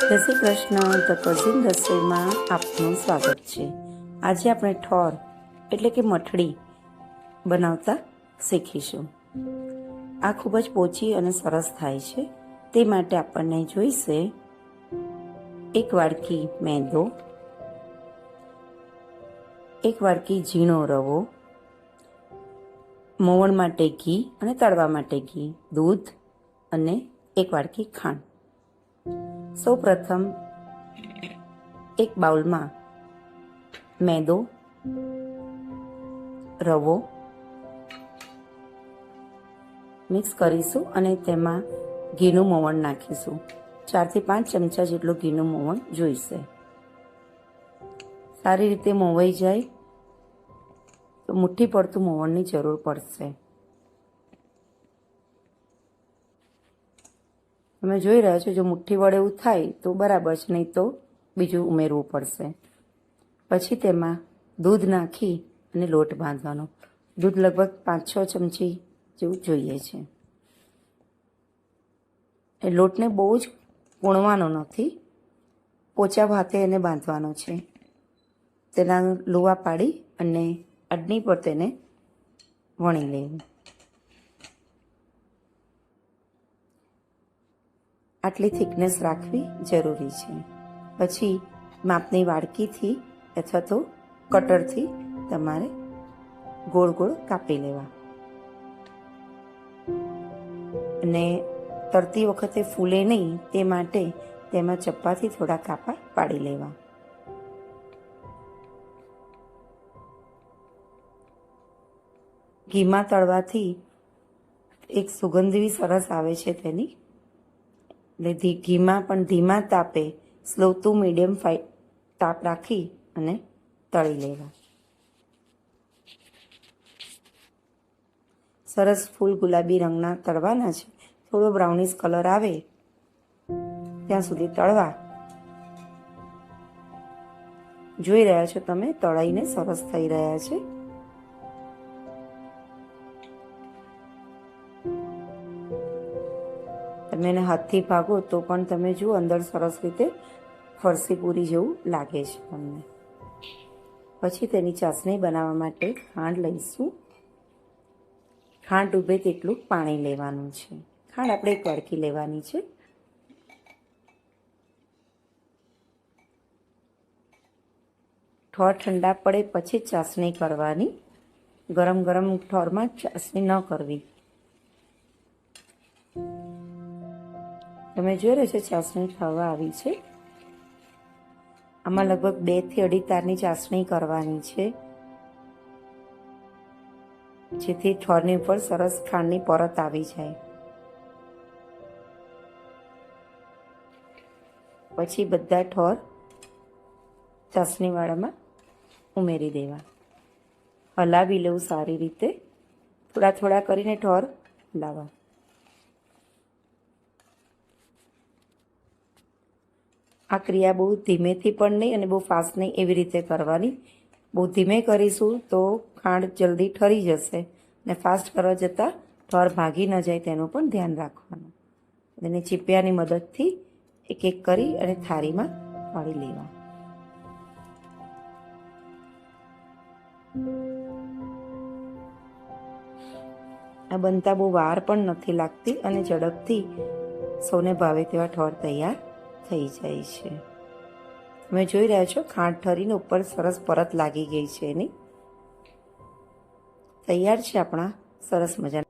જય Shri Krishna. The cousin રસોઈમાં આપનું સ્વાગત છે. આજે આપણે ઠોર એટલે કે મઠડી બનાવતા શીખીશું. આ ખૂબ જ પોચી અને સરસ થાય છે. તે માટે આપણને જોઈશે 1 વાડકી મેંદો, 1 વાડકી ઝીણો રવો, મોવણ માટે ઘી અને તળવા માટે ઘી, દૂધ અને 1 વાડકી ખાંડ. સૌ પ્રથમ એક બાઉલમાં મેંદો, રવો મિક્સ કરીશું અને તેમાં ઘીનું મોવણ નાખીશું. 4 થી 5 ચમચા જેટલું ઘીનું મોવણ જોઈશે. સારી રીતે મોવાઈ જાય તો મુઠ્ઠી પડતું મોવણની જરૂર પડશે. તમે જોઈ રહ્યા છો, જો મુઠ્ઠી વડે એવું થાય તો બરાબર છે, નહીં તો બીજું ઉમેરવું પડશે. પછી તેમાં દૂધ નાખી અને લોટ બાંધવાનો. દૂધ લગભગ 5-6 ચમચી જેવું જોઈએ છે. એ લોટને બહુ જ પૂણવાનો નથી, પોચા ભાતે એને બાંધવાનો છે. તેના લુવા પાડી અને અડની પર તેને વણી લેવું. આટલી થિકનેસ રાખવી જરૂરી છે. પછી માપની વાડકીથી અથવા તો કટરથી તમારે ગોળ ગોળ કાપી લેવા અને તળતી વખતે ફૂલે નહીં તે માટે તેમાં ચપ્પાથી થોડા કાપા પાડી લેવા. ઘીમાં તળવાથી એક સુગંધ બી સરસ આવે છે તેની. એટલે ઘીમાં પણ ધીમા તાપે સ્લો ટુ મીડિયમ તાપ રાખી અને તળી લેવા. સરસ ફૂલ ગુલાબી રંગના તળવાના છે. થોડો બ્રાઉનિશ કલર આવે ત્યાં સુધી તળવા. જોઈ રહ્યા છો તમે, તળાઈને સરસ થઈ રહ્યા છે. તમે એને હાથથી ભાગો તો પણ તમે જુઓ અંદર સરસ રીતે ફરસી પૂરી જેવું લાગે છે તમને. પછી તેની ચાસણી બનાવવા માટે ખાંડ લઈશું. ખાંડ ડૂબે તેટલું પાણી લેવાનું છે. ખાંડ આપણે 1 વાડકી લેવાની છે. ઠોર ઠંડા પડે પછી ચાસણી કરવાની. ગરમ ગરમ ઠોરમાં ચાસણી ન કરવી. તમે જોઈ રહ્યા છો ચાસણી થવા આવી છે. આમાં લગભગ 2 થી 2.5 તારની ચાસણી કરવાની છે, જેથી ઠોરની ઉપર સરસ ખાંડની પરત આવી જાય. પછી બધા ઠોર ચાસણીવાળામાં ઉમેરી દેવા. હલાવી લેવું સારી રીતે. થોડા થોડા કરીને ઠોર હલાવવા. આ ક્રિયા બહુ ધીમેથી પણ નહીં અને બહુ ફાસ્ટ નહીં એવી રીતે કરવાની. બહુ ધીમે કરીશું તો ખાંડ જલ્દી ઠરી જશે અને ફાસ્ટ કરવા જતાં ઠોર ભાગી ન જાય તેનું પણ ધ્યાન રાખવાનું. એને ચીપિયાની મદદથી એક એક કરી અને થાળીમાં વાળી લેવા. આ બનતા બહુ વાર પણ નથી લાગતી અને ઝડપથી સૌને ભાવે તેવા ઠોર તૈયાર થઈ જાય છે. તમે જોઈ રહ્યા છો, ખાંડ ઠરીને ઉપર સરસ પરત લાગી ગઈ છે એની. તૈયાર છે આપણા સરસ મજાના